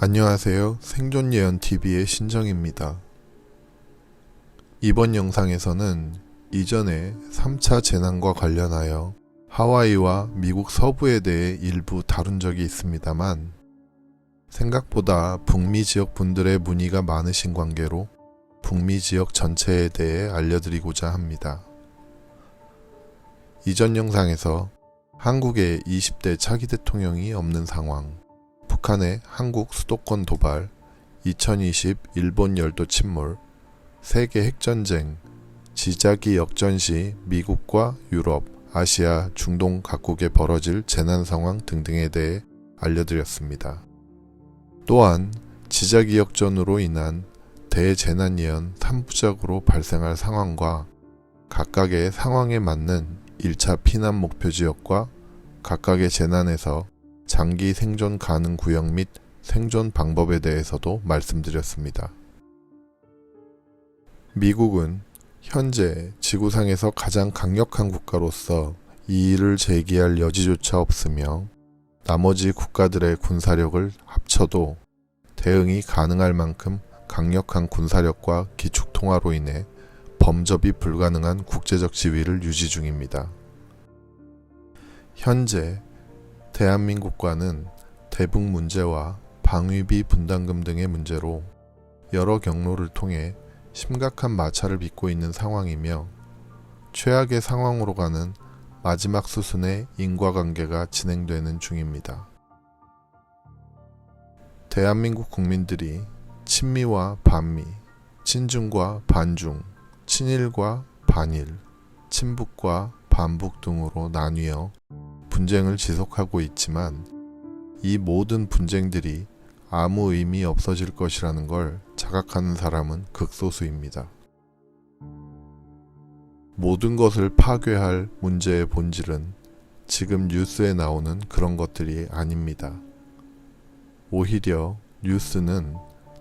안녕하세요. 생존예언TV의 신정입니다. 이번 영상에서는 이전에 3차 재난과 관련하여 하와이와 미국 서부에 대해 일부 다룬 적이 있습니다만 생각보다 북미 지역 분들의 문의가 많으신 관계로 북미 지역 전체에 대해 알려드리고자 합니다. 이전 영상에서 한국의 20대 차기 대통령이 없는 상황, 북한의 한국 수도권 도발, 2020 일본 열도 침몰, 세계 핵전쟁, 지자기 역전 시 미국과 유럽, 아시아, 중동 각국에 벌어질 재난 상황 등등에 대해 알려드렸습니다. 또한 지자기 역전으로 인한 대재난 예언 3부작으로 발생할 상황과 각각의 상황에 맞는 1차 피난 목표 지역과 각각의 재난에서 장기 생존 가능 구역 및 생존 방법에 대해서도 말씀드렸습니다. 미국은 현재 지구상에서 가장 강력한 국가로서 이의를 제기할 여지조차 없으며 나머지 국가들의 군사력을 합쳐도 대응이 가능할 만큼 강력한 군사력과 기축통화로 인해 범접이 불가능한 국제적 지위를 유지 중입니다. 현재 대한민국과는 대북 문제와 방위비 분담금 등의 문제로 여러 경로를 통해 심각한 마찰을 빚고 있는 상황이며 최악의 상황으로 가는 마지막 수순의 인과관계가 진행되는 중입니다. 대한민국 국민들이 친미와 반미, 친중과 반중, 친일과 반일, 친북과 반북 등으로 나뉘어 분쟁을 지속하고 있지만 이 모든 분쟁들이 아무 의미 없어질 것이라는 걸 자각하는 사람은 극소수입니다. 모든 것을 파괴할 문제의 본질은 지금 뉴스에 나오는 그런 것들이 아닙니다. 오히려 뉴스는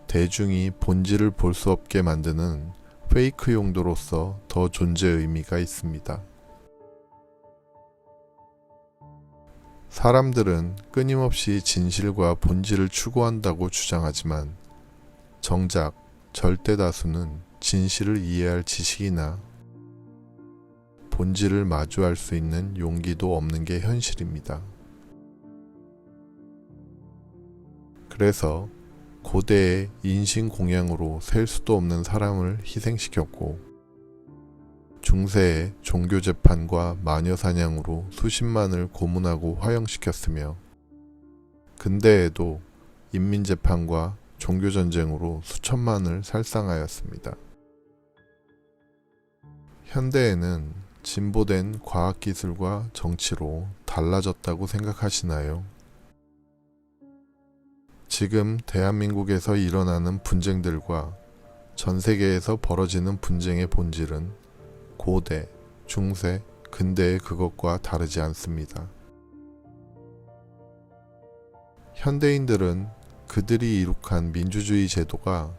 대중이 본질을 볼 수 없게 만드는 페이크 용도로서 더 존재 의미가 있습니다. 사람들은 끊임없이 진실과 본질을 추구한다고 주장하지만 정작 절대 다수는 진실을 이해할 지식이나 본질을 마주할 수 있는 용기도 없는 게 현실입니다. 그래서 고대의 인신공양으로 셀 수도 없는 사람을 희생시켰고 중세의 종교재판과 마녀사냥으로 수십만을 고문하고 화형시켰으며 근대에도 인민재판과 종교전쟁으로 수천만을 살상하였습니다. 현대에는 진보된 과학기술과 정치로 달라졌다고 생각하시나요? 지금 대한민국에서 일어나는 분쟁들과 전 세계에서 벌어지는 분쟁의 본질은 고대, 중세, 근대의 그것과 다르지 않습니다. 현대인들은 그들이 이룩한 민주주의 제도가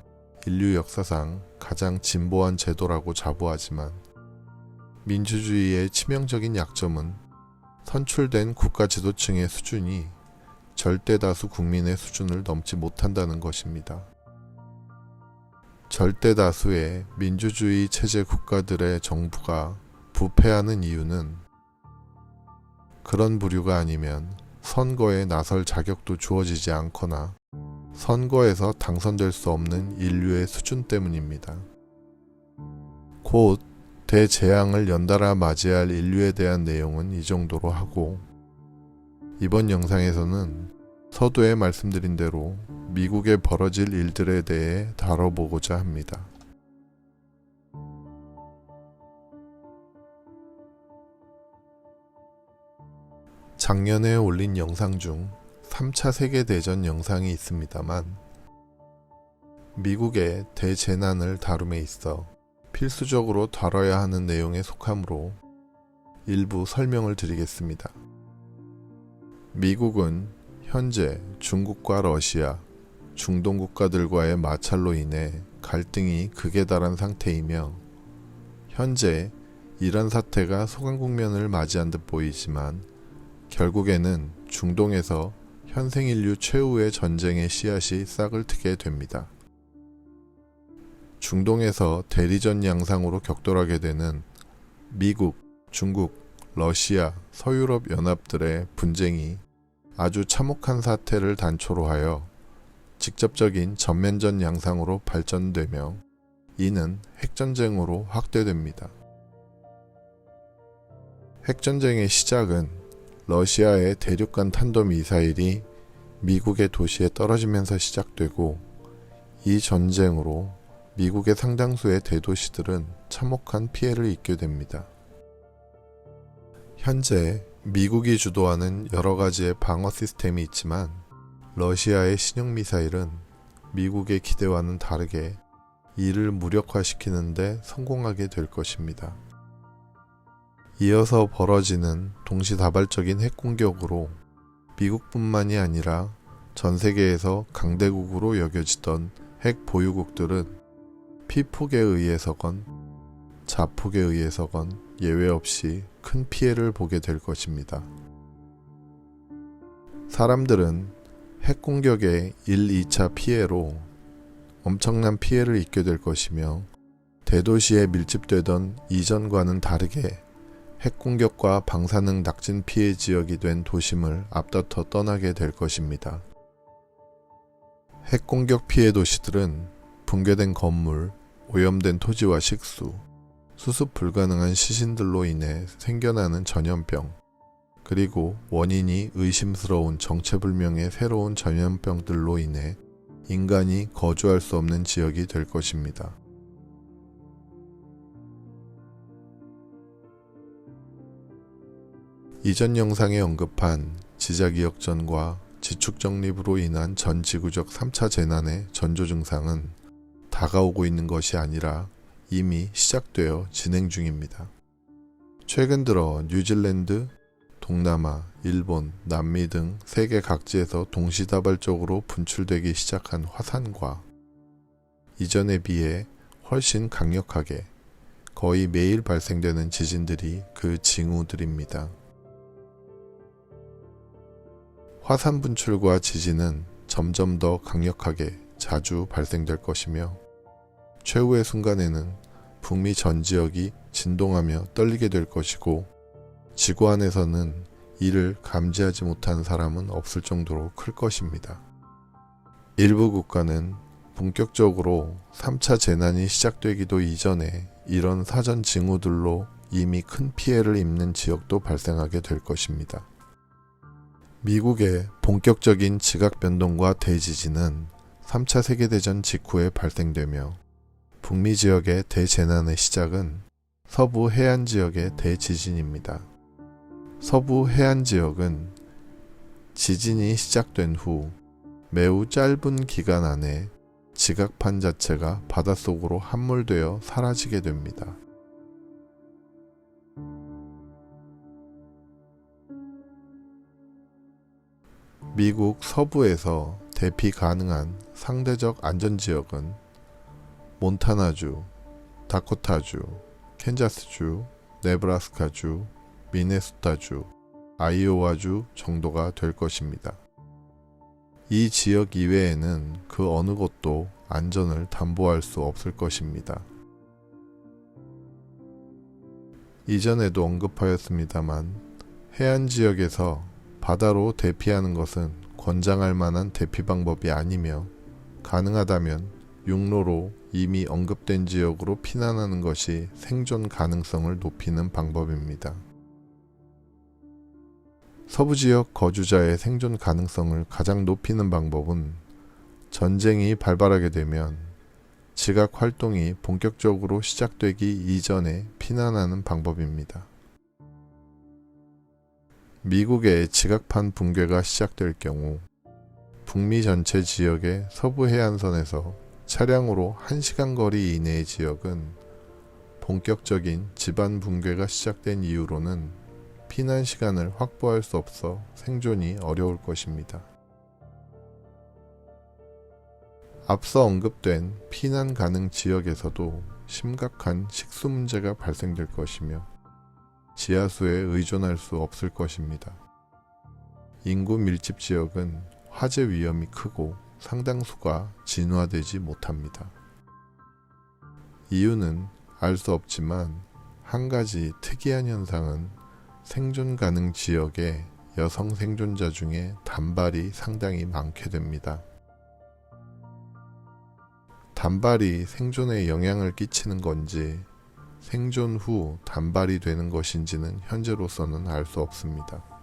인류 역사상 가장 진보한 제도라고 자부하지만 민주주의의 치명적인 약점은 선출된 국가 지도층의 수준이 절대 다수 국민의 수준을 넘지 못한다는 것입니다. 절대 다수의 민주주의 체제 국가들의 정부가 부패하는 이유는 그런 부류가 아니면 선거에 나설 자격도 주어지지 않거나 선거에서 당선될 수 없는 인류의 수준 때문입니다. 곧 대재앙을 연달아 맞이할 인류에 대한 내용은 이 정도로 하고 이번 영상에서는 서두에 말씀드린 대로 미국에 벌어질 일들에 대해 다뤄보고자 합니다. 작년에 올린 영상 중 3차 세계대전 영상이 있습니다만 미국의 대재난을 다룸에 있어 필수적으로 다뤄야 하는 내용에 속하므로 일부 설명을 드리겠습니다. 미국은 현재 중국과 러시아, 중동 국가들과의 마찰로 인해 갈등이 극에 달한 상태이며 현재 이란 사태가 소강 국면을 맞이한 듯 보이지만 결국에는 중동에서 현생 인류 최후의 전쟁의 씨앗이 싹을 트게 됩니다. 중동에서 대리전 양상으로 격돌하게 되는 미국, 중국, 러시아, 서유럽 연합들의 분쟁이 아주 참혹한 사태를 단초로 하여 직접적인 전면전 양상으로 발전되며 이는 핵전쟁으로 확대됩니다. 핵전쟁의 시작은 러시아의 대륙간 탄도미사일이 미국의 도시에 떨어지면서 시작되고 이 전쟁으로 미국의 상당수의 대도시들은 참혹한 피해를 입게 됩니다. 현재 미국이 주도하는 여러 가지의 방어 시스템이 있지만 러시아의 신형 미사일은 미국의 기대와는 다르게 이를 무력화시키는 데 성공하게 될 것입니다. 이어서 벌어지는 동시다발적인 핵공격으로 미국뿐만이 아니라 전 세계에서 강대국으로 여겨지던 핵 보유국들은 피폭에 의해서건 자폭에 의해서건 예외 없이 큰 피해를 보게 될 것입니다. 사람들은 핵공격의 1, 2차 피해로 엄청난 피해를 입게 될 것이며 대도시에 밀집되던 이전과는 다르게 핵공격과 방사능 낙진 피해 지역이 된 도심을 앞다퉈 떠나게 될 것입니다. 핵공격 피해 도시들은 붕괴된 건물, 오염된 토지와 식수, 수습 불가능한 시신들로 인해 생겨나는 전염병, 그리고 원인이 의심스러운 정체불명의 새로운 전염병들로 인해 인간이 거주할 수 없는 지역이 될 것입니다. 이전 영상에 언급한 지자기역전과 지축정립으로 인한 전 지구적 3차 재난의 전조 증상은 다가오고 있는 것이 아니라 이미 시작되어 진행 중입니다. 최근 들어 뉴질랜드, 동남아, 일본, 남미 등 세계 각지에서 동시다발적으로 분출되기 시작한 화산과 이전에 비해 훨씬 강력하게 거의 매일 발생되는 지진들이 그 징후들입니다. 화산 분출과 지진은 점점 더 강력하게 자주 발생될 것이며 최후의 순간에는 북미 전 지역이 진동하며 떨리게 될 것이고 지구 안에서는 이를 감지하지 못한 사람은 없을 정도로 클 것입니다. 일부 국가는 본격적으로 3차 재난이 시작되기도 이전에 이런 사전 징후들로 이미 큰 피해를 입는 지역도 발생하게 될 것입니다. 미국의 본격적인 지각 변동과 대지진은 3차 세계대전 직후에 발생되며 북미 지역의 대재난의 시작은 서부 해안 지역의 대지진입니다. 서부 해안 지역은 지진이 시작된 후 매우 짧은 기간 안에 지각판 자체가 바닷속으로 함몰되어 사라지게 됩니다. 미국 서부에서 대피 가능한 상대적 안전지역은 몬타나주, 다코타주, 캔자스주, 네브라스카주, 미네소타주, 아이오와주 정도가 될 것입니다. 이 지역 이외에는 그 어느 곳도 안전을 담보할 수 없을 것입니다. 이전에도 언급하였습니다만 해안 지역에서 바다로 대피하는 것은 권장할 만한 대피 방법이 아니며 가능하다면 육로로 이미 언급된 지역으로 피난하는 것이 생존 가능성을 높이는 방법입니다. 서부 지역 거주자의 생존 가능성을 가장 높이는 방법은 전쟁이 발발하게 되면 지각 활동이 본격적으로 시작되기 이전에 피난하는 방법입니다. 미국의 지각판 붕괴가 시작될 경우 북미 전체 지역의 서부 해안선에서 차량으로 1시간 거리 이내의 지역은 본격적인 지반 붕괴가 시작된 이후로는 피난 시간을 확보할 수 없어 생존이 어려울 것입니다. 앞서 언급된 피난 가능 지역에서도 심각한 식수 문제가 발생될 것이며 지하수에 의존할 수 없을 것입니다. 인구 밀집 지역은 화재 위험이 크고 상당수가 진화되지 못합니다. 이유는 알 수 없지만 한 가지 특이한 현상은 생존 가능 지역의 여성 생존자 중에 단발이 상당히 많게 됩니다. 단발이 생존에 영향을 끼치는 건지 생존 후 단발이 되는 것인지는 현재로서는 알 수 없습니다.